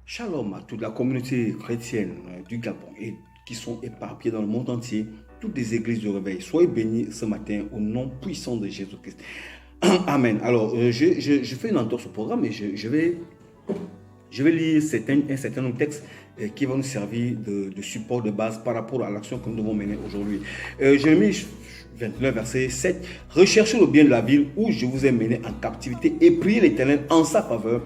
Shalom à toute la communauté chrétienne du Gabon et qui sont éparpillées dans le monde entier, toutes les églises de réveil. Soyez bénis ce matin au nom puissant de Jésus-Christ. Amen. Alors, je fais une entorse au programme et je vais lire un certain nombre de textes qui vont nous servir de support de base par rapport à l'action que nous devons mener aujourd'hui. Jérémie 29, verset 7. Recherchez le bien de la ville où je vous ai mené en captivité et priez l'Éternel en sa faveur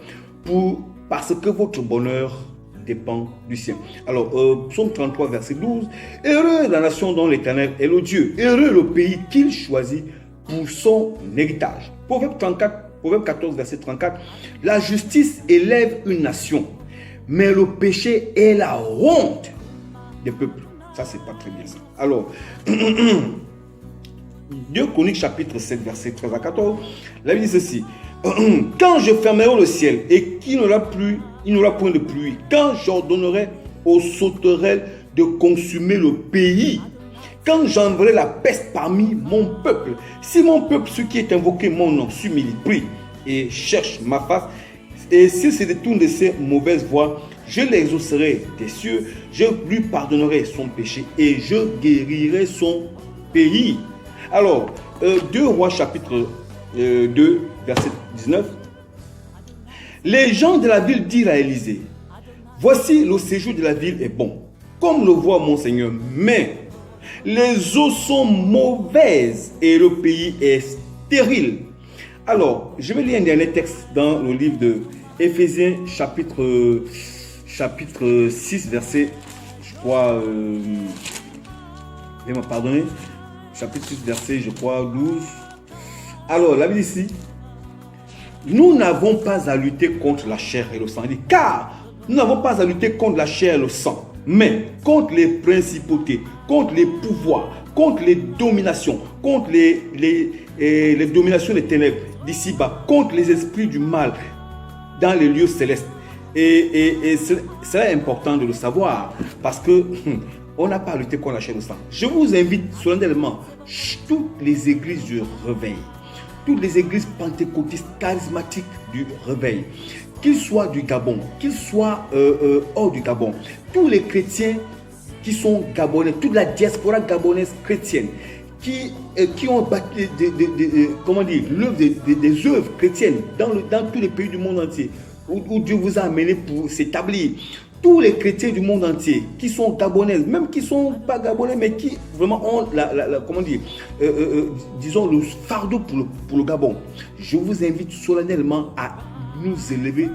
parce que votre bonheur dépend du sien. Alors, psaume 33, verset 12. Heureux la nation dont l'Éternel est le Dieu. Heureux le pays qu'il choisit pour son héritage. Proverbe 14, verset 34. La justice élève une nation, mais le péché est la honte des peuples. Ça, c'est pas très bien ça. Alors, 2 Chroniques chapitre 7, verset 13 à 14. La Bible dit ceci. Quand je fermerai le ciel et qu'il n'y aura point de pluie, quand j'ordonnerai aux sauterelles de consumer le pays, quand j'enverrai la peste parmi mon peuple, si mon peuple, ceux qui est invoqué mon nom, s'humilie, prie et cherche ma face, et s'il se détourne de ses mauvaises voies, je l'exaucerai des cieux, je lui pardonnerai son péché et je guérirai son pays. Alors, 2 Rois chapitre 2, verset 19. Les gens de la ville dirent à Élisée, voici le séjour de la ville est bon, comme le voit mon Seigneur, mais les eaux sont mauvaises et le pays est stérile. Alors, je vais lire un dernier texte dans le livre de Éphésiens chapitre 6, verset, je crois, veuillez me pardonner, chapitre 6, verset, je crois, 12. Alors, la Bible ici, nous n'avons pas à lutter contre la chair et le sang, car nous n'avons pas à lutter contre la chair et le sang, mais contre les principautés, contre les pouvoirs, contre les dominations, contre les dominations des ténèbres d'ici-bas, contre les esprits du mal dans les lieux célestes. Et c'est important de le savoir, parce que on n'a pas à lutter contre la chair et le sang. Je vous invite solennellement, toutes les églises du réveil, toutes les églises pentecôtistes charismatiques du réveil, qu'ils soient du Gabon, qu'ils soient hors du Gabon, tous les chrétiens qui sont gabonais, toute la diaspora gabonaise chrétienne, qui ont bâti l'œuvre des œuvres chrétiennes dans tous les pays du monde entier, où Dieu vous a amené pour s'établir. Tous les chrétiens du monde entier qui sont gabonais, même qui ne sont pas gabonais, mais qui vraiment ont disons le fardeau pour le Gabon. Je vous invite solennellement à nous élever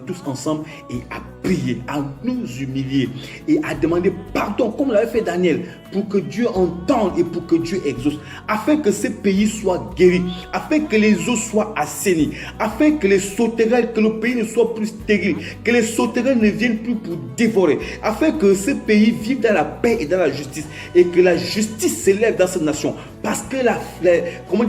tous ensemble et à prier, à nous humilier et à demander pardon comme l'avait fait Daniel, pour que Dieu entende et pour que Dieu exauce, afin que ce pays soit guéri, afin que les eaux soient assainies, afin que les sauterelles, que le pays ne soit plus stérile, que les sauterelles ne viennent plus pour dévorer, afin que ce pays vive dans la paix et dans la justice, et que la justice s'élève dans cette nation, parce que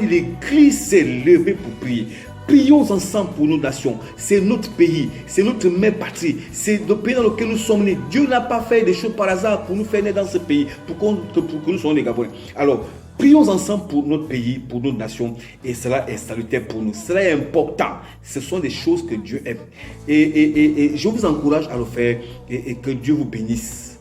l'Église s'est levée pour prier. Prions ensemble pour nos nations. C'est notre pays, c'est notre mère patrie, c'est le pays dans lequel nous sommes nés. Dieu n'a pas fait des choses par hasard pour nous faire naître dans ce pays, pour que nous soyons des Gabonais. Alors, prions ensemble pour notre pays, pour notre nation, et cela est salutaire pour nous. Cela est important. Ce sont des choses que Dieu aime. Et je vous encourage à le faire, et que Dieu vous bénisse.